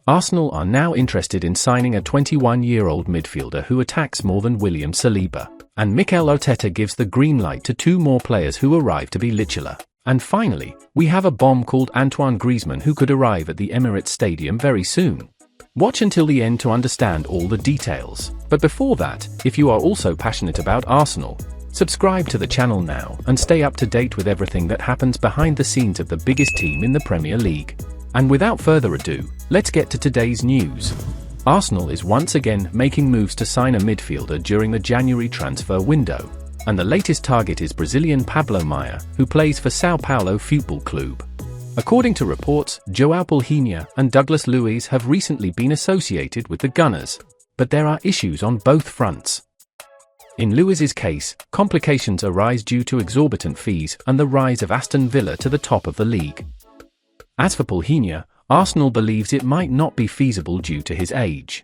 Arsenal are now interested in signing a 21-year-old midfielder who attacks more than William Saliba, and Mikel Arteta gives the green light to 2 more players who arrive to be titular. And finally, we have a bomb called Antoine Griezmann who could arrive at the Emirates Stadium very soon. Watch until the end to understand all the details. But before that, if you are also passionate about Arsenal, subscribe to the channel now and stay up to date with everything that happens behind the scenes of the biggest team in the Premier League. And without further ado, let's get to today's news. Arsenal is once again making moves to sign a midfielder during the January transfer window, and the latest target is Brazilian Pablo Maia, who plays for São Paulo Futebol Clube. According to reports, João Palhinha and Douglas Luiz have recently been associated with the Gunners, but there are issues on both fronts. In Luiz's case, complications arise due to exorbitant fees and the rise of Aston Villa to the top of the league. As for Palhinha, Arsenal believes it might not be feasible due to his age.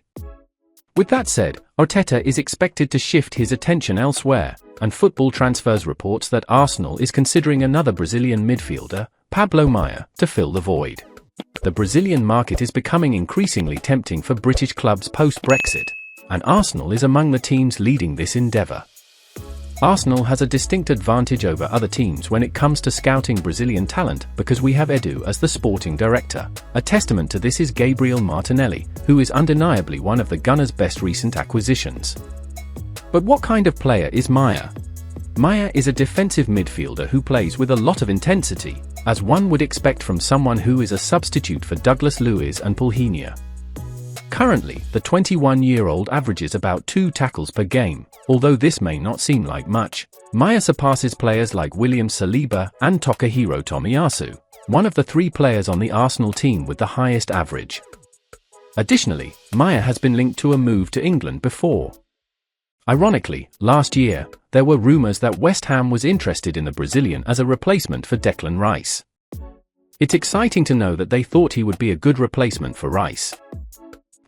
With that said, Arteta is expected to shift his attention elsewhere, and Football Transfers reports that Arsenal is considering another Brazilian midfielder, Pablo Maia, to fill the void. The Brazilian market is becoming increasingly tempting for British clubs post-Brexit, and Arsenal is among the teams leading this endeavour. Arsenal has a distinct advantage over other teams when it comes to scouting Brazilian talent because we have Edu as the sporting director. A testament to this is Gabriel Martinelli, who is undeniably one of the Gunners' best recent acquisitions. But what kind of player is Maia? Maia is a defensive midfielder who plays with a lot of intensity, as one would expect from someone who is a substitute for Douglas Luiz and Palhinha. Currently, the 21-year-old averages about 2 tackles per game. Although this may not seem like much, Maia surpasses players like William Saliba and Takahiro Tomiyasu, one of the 3 players on the Arsenal team with the highest average. Additionally, Maia has been linked to a move to England before. Ironically, last year, there were rumours that West Ham was interested in the Brazilian as a replacement for Declan Rice. It's exciting to know that they thought he would be a good replacement for Rice.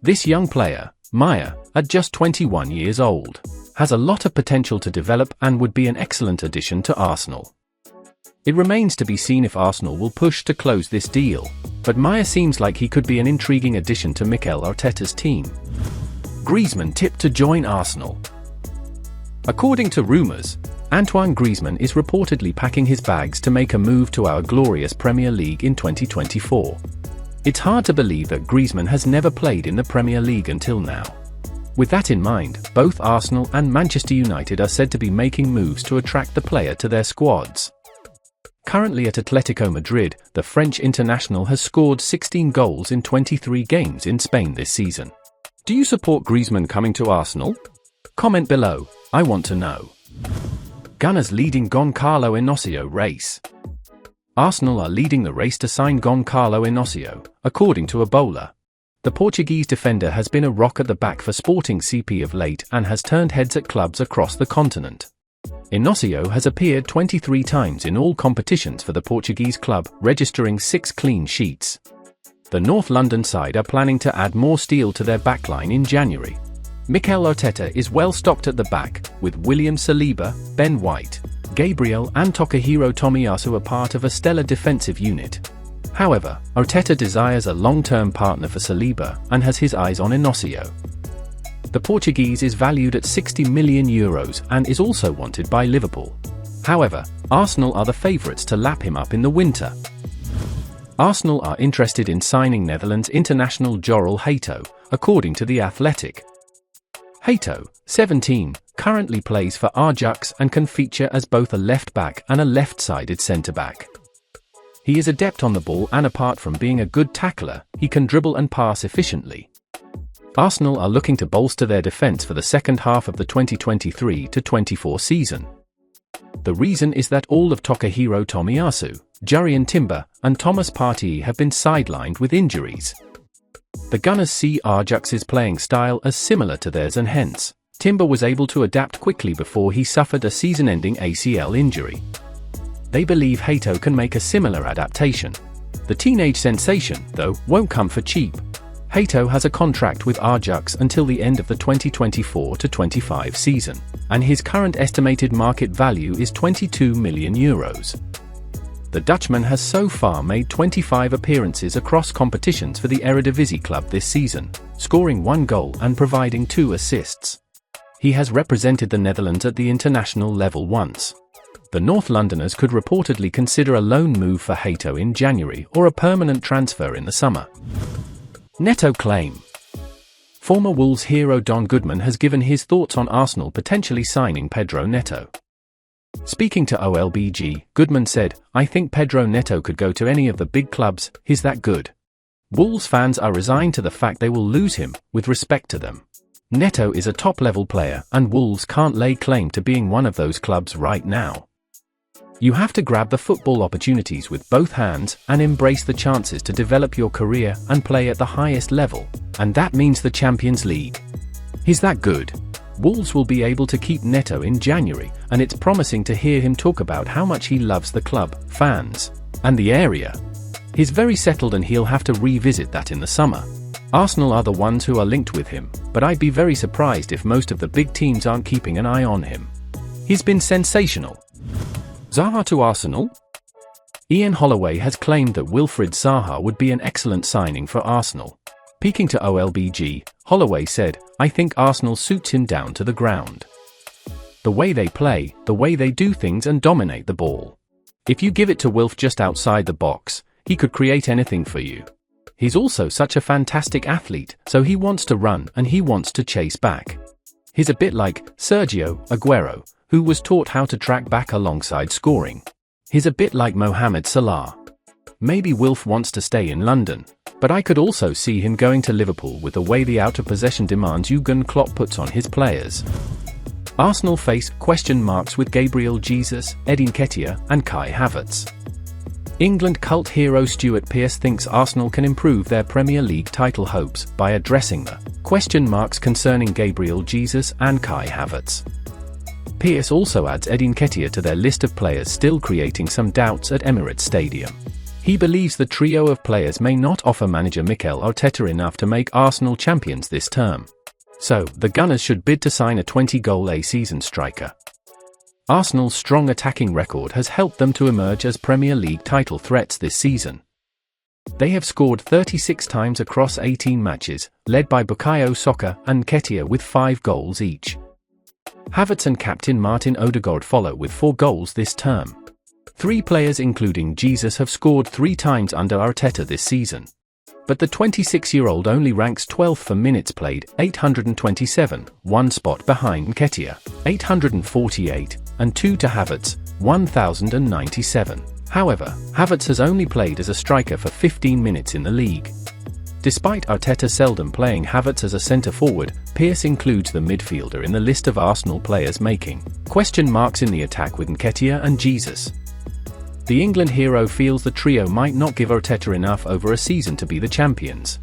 This young player, Maia, at just 21 years old, has a lot of potential to develop and would be an excellent addition to Arsenal. It remains to be seen if Arsenal will push to close this deal, but Maia seems like he could be an intriguing addition to Mikel Arteta's team. Griezmann tipped to join Arsenal. According to rumours, Antoine Griezmann is reportedly packing his bags to make a move to our glorious Premier League in 2024. It's hard to believe that Griezmann has never played in the Premier League until now. With that in mind, both Arsenal and Manchester United are said to be making moves to attract the player to their squads. Currently at Atletico Madrid, the French international has scored 16 goals in 23 games in Spain this season. Do you support Griezmann coming to Arsenal? Comment below, I want to know. Gunners leading Goncalo Inacio race. Arsenal are leading the race to sign Goncalo Inacio, according to Ebola. The Portuguese defender has been a rock at the back for Sporting CP of late and has turned heads at clubs across the continent. Inacio has appeared 23 times in all competitions for the Portuguese club, registering 6 clean sheets. The North London side are planning to add more steel to their backline in January. Mikel Arteta is well stocked at the back, with William Saliba, Ben White, Gabriel and Takahiro Tomiyasu a part of a stellar defensive unit. However, Arteta desires a long-term partner for Saliba and has his eyes on Inacio. The Portuguese is valued at €60 million and is also wanted by Liverpool. However, Arsenal are the favourites to lap him up in the winter. Arsenal are interested in signing Netherlands international Jorel Ho, according to The Athletic. Ho, 17, currently plays for Ajax and can feature as both a left-back and a left-sided centre-back. He is adept on the ball and apart from being a good tackler, he can dribble and pass efficiently. Arsenal are looking to bolster their defence for the second half of the 2023-24 season. The reason is that all of Takahiro Tomiyasu, Jurrien Timber, and Thomas Partey have been sidelined with injuries. The Gunners see Ajax's playing style as similar to theirs and hence, Timber was able to adapt quickly before he suffered a season-ending ACL injury. They believe Ho can make a similar adaptation. The teenage sensation, though, won't come for cheap. Neto has a contract with Ajax until the end of the 2024-25 season, and his current estimated market value is €22 million. The Dutchman has so far made 25 appearances across competitions for the Eredivisie club this season, scoring 1 goal and providing 2 assists. He has represented the Netherlands at the international level once. The North Londoners could reportedly consider a loan move for Neto in January or a permanent transfer in the summer. Neto claim. Former Wolves hero Don Goodman has given his thoughts on Arsenal potentially signing Pedro Neto. Speaking to OLBG, Goodman said, "I think Pedro Neto could go to any of the big clubs, he's that good. Wolves fans are resigned to the fact they will lose him, with respect to them. Neto is a top-level player and Wolves can't lay claim to being one of those clubs right now. You have to grab the football opportunities with both hands and embrace the chances to develop your career and play at the highest level, and that means the Champions League. He's that good." Wolves will be able to keep Neto in January, and it's promising to hear him talk about how much he loves the club, fans, and the area. He's very settled and he'll have to revisit that in the summer. Arsenal are the ones who are linked with him, but I'd be very surprised if most of the big teams aren't keeping an eye on him. He's been sensational. Zaha to Arsenal? Ian Holloway has claimed that Wilfried Zaha would be an excellent signing for Arsenal. Speaking to OLBG, Holloway said, "I think Arsenal suits him down to the ground. The way they play, the way they do things and dominate the ball. If you give it to Wilf just outside the box, he could create anything for you. He's also such a fantastic athlete, so he wants to run and he wants to chase back. He's a bit like Sergio Aguero, who was taught how to track back alongside scoring. He's a bit like Mohamed Salah. Maybe Wilf wants to stay in London, but I could also see him going to Liverpool with the way the out-of-possession demands Jurgen Klopp puts on his players." Arsenal face question marks with Gabriel Jesus, Eddie Nketiah, and Kai Havertz. England cult hero Stuart Pearce thinks Arsenal can improve their Premier League title hopes by addressing the question marks concerning Gabriel Jesus and Kai Havertz. Pearce also adds Eddie Nketiah to their list of players still creating some doubts at Emirates Stadium. He believes the trio of players may not offer manager Mikel Arteta enough to make Arsenal champions this term. So, the Gunners should bid to sign a 20-goal a-season striker. Arsenal's strong attacking record has helped them to emerge as Premier League title threats this season. They have scored 36 times across 18 matches, led by Bukayo Saka and Nketiah with 5 goals each. Havertz and captain Martin Odegaard follow with 4 goals this term. 3 players including Jesus have scored 3 times under Arteta this season. But the 26-year-old only ranks 12th for minutes played, 827, 1 spot behind Nketiah, 848, and 2 to Havertz, 1,097. However, Havertz has only played as a striker for 15 minutes in the league. Despite Arteta seldom playing Havertz as a centre-forward, Pearce includes the midfielder in the list of Arsenal players making question marks in the attack with Nketiah and Jesus. The England hero feels the trio might not give Arteta enough over a season to be the champions.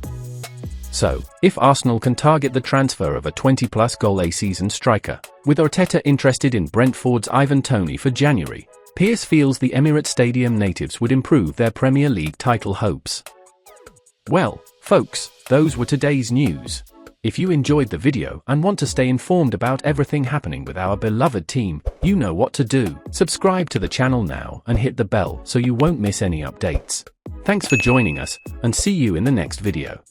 So, if Arsenal can target the transfer of a 20-plus goal a-season striker, with Arteta interested in Brentford's Ivan Toney for January, Pearce feels the Emirates Stadium natives would improve their Premier League title hopes. Well, folks, those were today's news. If you enjoyed the video and want to stay informed about everything happening with our beloved team, you know what to do. Subscribe to the channel now and hit the bell so you won't miss any updates. Thanks for joining us, and see you in the next video.